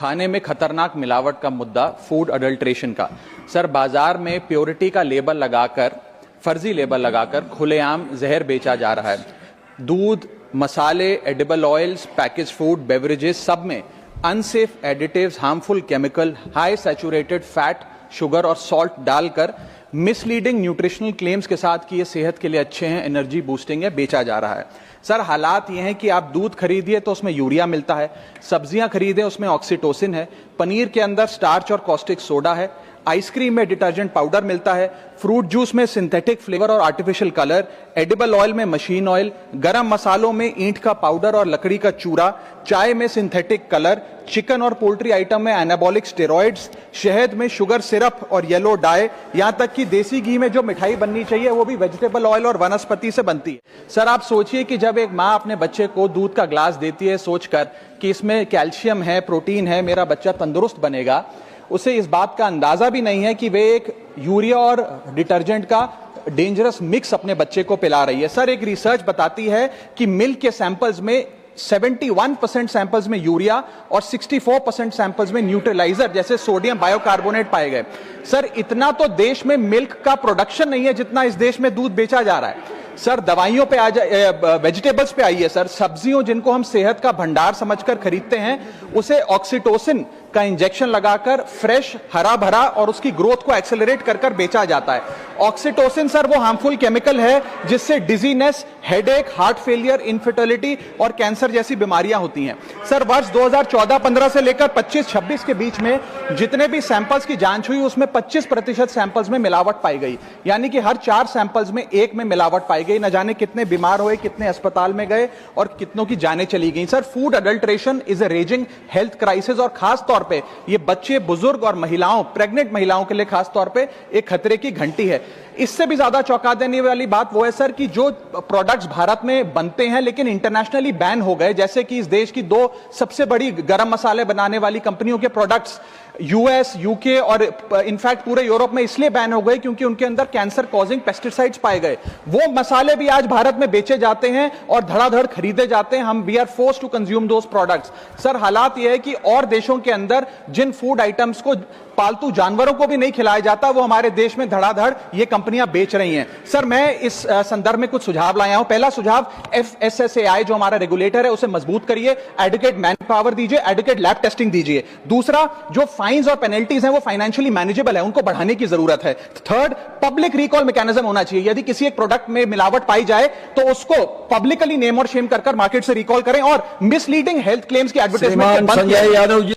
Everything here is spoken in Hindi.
खाने में खतरनाक मिलावट का मुद्दा, फूड अडल्ट्रेशन का। सर, बाजार में प्योरिटी का लेबल लगाकर, फर्जी लेबल लगाकर खुलेआम जहर बेचा जा रहा है। दूध, मसाले, edible oils, package food, beverages, सब में unsafe additives, harmful chemical, high saturated fat, sugar और सॉल्ट डालकर मिसलीडिंग न्यूट्रिशनल क्लेम्स के साथ कि ये सेहत के लिए अच्छे हैं, एनर्जी बूस्टिंग है, बेचा जा रहा है। सर, हालात ये हैं कि आप दूध खरीदिए तो उसमें यूरिया मिलता है, सब्जियां खरीदें उसमें ऑक्सीटोसिन है, पनीर के अंदर स्टार्च और कॉस्टिक सोडा है, आइसक्रीम में डिटर्जेंट पाउडर मिलता है, फ्रूट जूस में सिंथेटिक फ्लेवर और आर्टिफिशियल कलर, एडिबल ऑयल में मशीन ऑयल, गरम मसालों में ईंट का पाउडर और लकड़ी का चूरा, चाय में सिंथेटिक कलर, चिकन और पोल्ट्री आइटम में एनाबॉलिक स्टेरॉइड्स, शहद में शुगर सिरप और येलो डाई, यहां तक कि देसी घी में जो मिठाई बननी चाहिए वो भी वेजिटेबल ऑयल और वनस्पति से बनती है। सर, आप सोचिए कि जब एक मां अपने बच्चे को दूध का ग्लास देती है सोचकर कि इसमें कैल्शियम है, प्रोटीन है, मेरा बच्चा तंदुरुस्त बनेगा, उसे इस बात का अंदाजा भी नहीं है कि वे एक यूरिया और डिटर्जेंट का डेंजरस मिक्स अपने बच्चे को पिला रही है। सर, एक रिसर्च बताती है कि मिल्क के सैंपल्स में 71% सैंपल्स में यूरिया और 64% सैंपल्स में न्यूट्रलाइजर जैसे सोडियम बायोकार्बोनेट पाए गए। सर, इतना तो देश में मिल्क का प्रोडक्शन नहीं है जितना इस देश में दूध बेचा जा रहा है। सर, दवाइयों पे आ जाए, वेजिटेबल्स पे आइए सर। सब्जियों जिनको हम सेहत का भंडार समझकर खरीदते हैं, उसे ऑक्सीटोसिन का इंजेक्शन लगाकर फ्रेश, हरा भरा और उसकी ग्रोथ को एक्सेलरेट कर बेचा जाता है। ऑक्सीटोसिन सर वो हार्मफुल केमिकल है जिससे dizziness, headache, heart failure, infertility और कैंसर जैसी बीमारियां होती हैं। सर, वर्ष 2014-15 से लेकर 25-26 के बीच में जितने भी सैंपल्स की जांच हुई उसमें 25% सैंपल्स में मिलावट पाई गई, यानी कि हर 4 सैंपल्स में 1 में मिलावट पाई गई। न जाने कितने बीमार हुए, कितने अस्पताल में गए और कितनों की जानें चली गई। Sir, food adulteration is a raising health crisis और खास तौर पे ये बच्चे, बुजुर्ग और महिलाओं, प्रेग्नेंट महिलाओं के लिए खास तौर पे एक खतरे की घंटी है। इससे भी ज्यादा चौंका देने वाली बात वो है सर कि जो प्रोडक्ट्स भारत में बनते हैं लेकिन इंटरनेशनली बैन हो गए, जैसे कि इस देश की 2 सबसे बड़ी गरम मसाले बनाने वाली कंपनियों के प्रोडक्ट्स यूएस, यूके और इनफैक्ट पूरे यूरोप में इसलिए बैन हो गए क्योंकि उनके अंदर कैंसर कॉजिंग पेस्टिसाइड्स पाए गए। वो मसाले भी आज भारत में बेचे जाते हैं और धड़ाधड़ खरीदे जाते हैं। हम we are forced to consume those products. Sir, हालात यह है कि और देशों के अंदर जिन फूड आइटम्स को पालतू जानवरों को भी नहीं खिलाया जाता, वो हमारे देश में धड़ाधड़ ये कंपनियां बेच रही हैं। सर, मैं इस संदर्भ में कुछ सुझाव लाया हूं। पहला सुझाव, FSSAI जो हमारा रेगुलेटर है उसे मजबूत करिए, एडुकेट मैन पावर दीजिए, एडुकेट लैब टेस्टिंग दीजिए। दूसरा, जो फाइन्स और पेनल्टीज हैं वो फाइनेंशियली मैनेजेबल है, उनको बढ़ाने की जरूरत है। थर्ड, पब्लिक रिकॉल मैकेनिज्म होना चाहिए। यदि किसी एक प्रोडक्ट में मिलावट पाई जाए तो उसको पब्लिकली नेम और शेम कर मार्केट से रिकॉल करें और मिसलीडिंग हेल्थ क्लेम्स की एडवर्टाइजमेंट